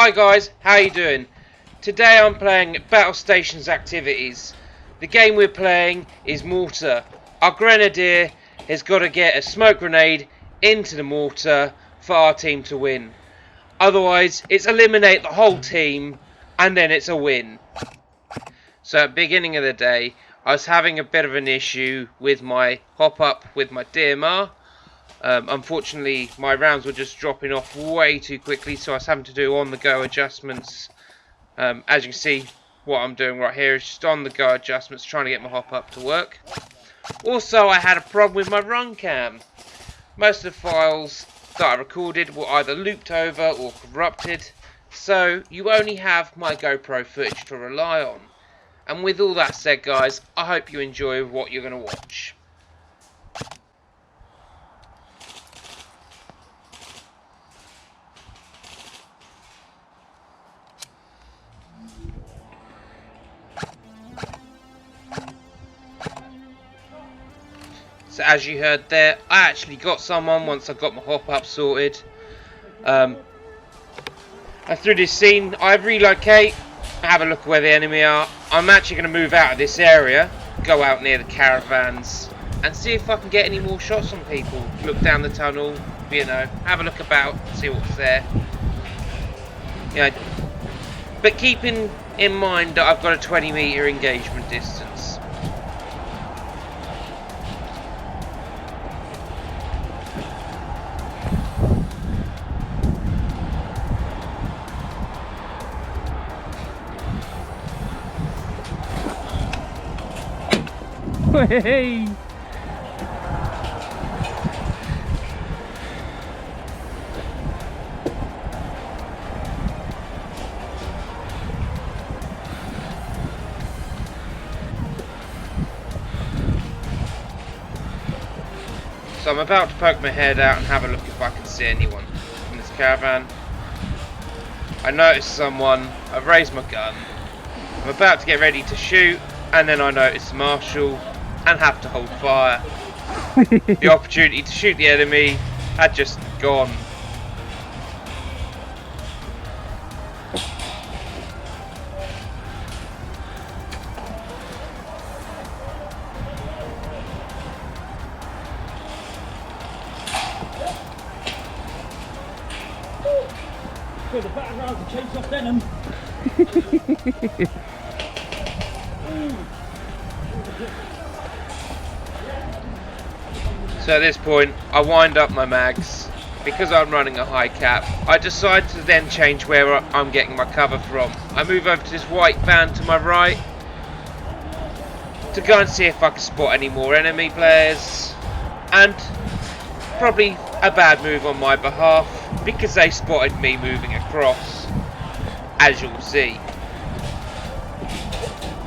Hi guys, how you doing? Today I'm playing Battle Stations Activities. The game we're playing is Mortar. Our Grenadier has got to get a smoke grenade into the mortar for our team to win. Otherwise, it's eliminate the whole team and then it's a win. So at the beginning of the day, I was having a bit of an issue with my hop-up with my DMR. Unfortunately, my rounds were just dropping off way too quickly, so I was having to do on-the-go adjustments. As you can see, what I'm doing right here is just on-the-go adjustments, trying to get my hop-up to work. Also, I had a problem with my run cam. Most of the files that I recorded were either looped over or corrupted, so you only have my GoPro footage to rely on. And with all that said, guys, I hope you enjoy what you're going to watch. So as you heard there, I actually got someone once I got my hop-up sorted. And through this scene, I relocate, have a look where the enemy are. I'm actually going to move out of this area, go out near the caravans, and see if I can get any more shots on people. Look down the tunnel, you know, have a look about, see what's there. You know, but keeping in mind that I've got a 20-meter engagement distance. Hey! So I'm about to poke my head out and have a look if I can see anyone in this caravan. I notice someone, I've raised my gun, I'm about to get ready to shoot, and then I notice Marshall and have to hold fire. The opportunity to shoot the enemy had just gone. Good, the batter round to chase off denim. So at this point, I wind up my mags. Because I'm running a high cap, I decide to then change where I'm getting my cover from. I move over to this white van to my right to go and see if I can spot any more enemy players. And probably a bad move on my behalf, because they spotted me moving across, as you'll see.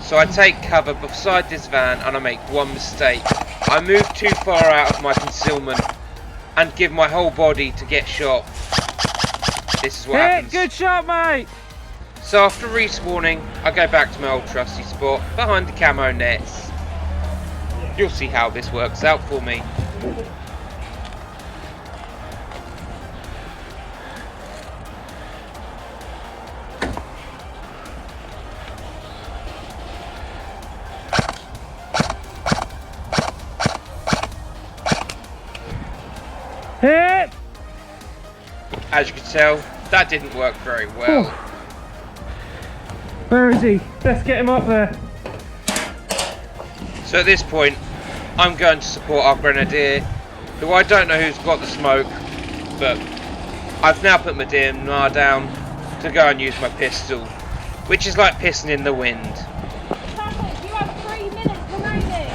So I take cover beside this van and I make one mistake. I move too far out of my concealment and give my whole body to get shot. This is what happens. Good shot, mate! So after respawning, I go back to my old trusty spot behind the camo nets. You'll see how this works out for me. Hit! As you can tell, that didn't work very well. Where is he? Let's get him up there. So at this point, I'm going to support our Grenadier, who I don't know who's got the smoke, but I've now put my DMR down to go and use my pistol, which is like pissing in the wind. You have 3 minutes remaining.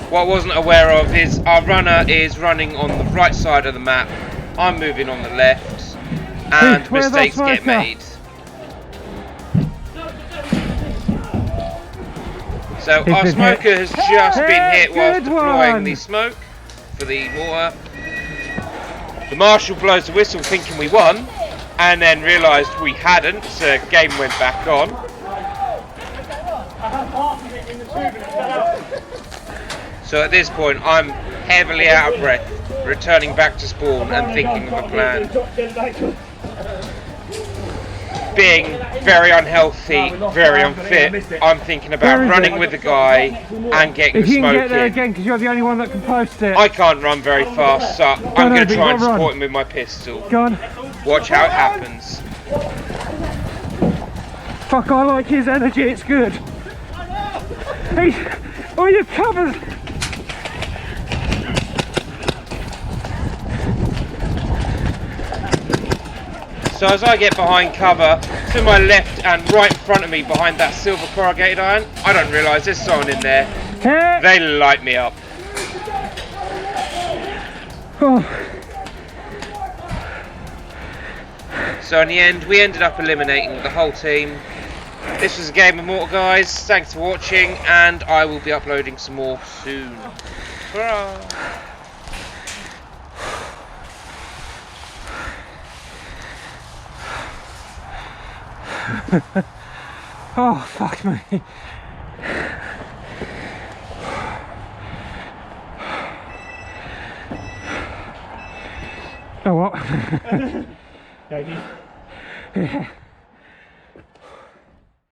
What I wasn't aware of is our runner is running on the right side of the map, I'm moving on the left, and mistakes get made. So our smoker has just been hit whilst deploying the smoke for the mortar. The marshal blows the whistle thinking we won, and then realised we hadn't, so the game went back on. So at this point I'm heavily out of breath, returning back to spawn and thinking of a plan. Being very unhealthy, very unfit, I'm thinking about running with the guy and getting If the you can smoke get there in. again, because you're the only one that can post it. I can't run very fast, so I'm going to try and run. support him with my pistol. Go on. Watch how it happens. Fuck, I like his energy, it's good. He's... Oh, you're covered. So as I get behind cover, to my left and right in front of me behind that silver corrugated iron, I don't realise there's someone in there. Hit. They light me up. Oh. So in the end, we ended up eliminating the whole team. This was a Gamemode Mortar, guys. Thanks for watching, and I will be uploading some more soon. Hurrah! Oh, fuck me. Oh, what? Yeah.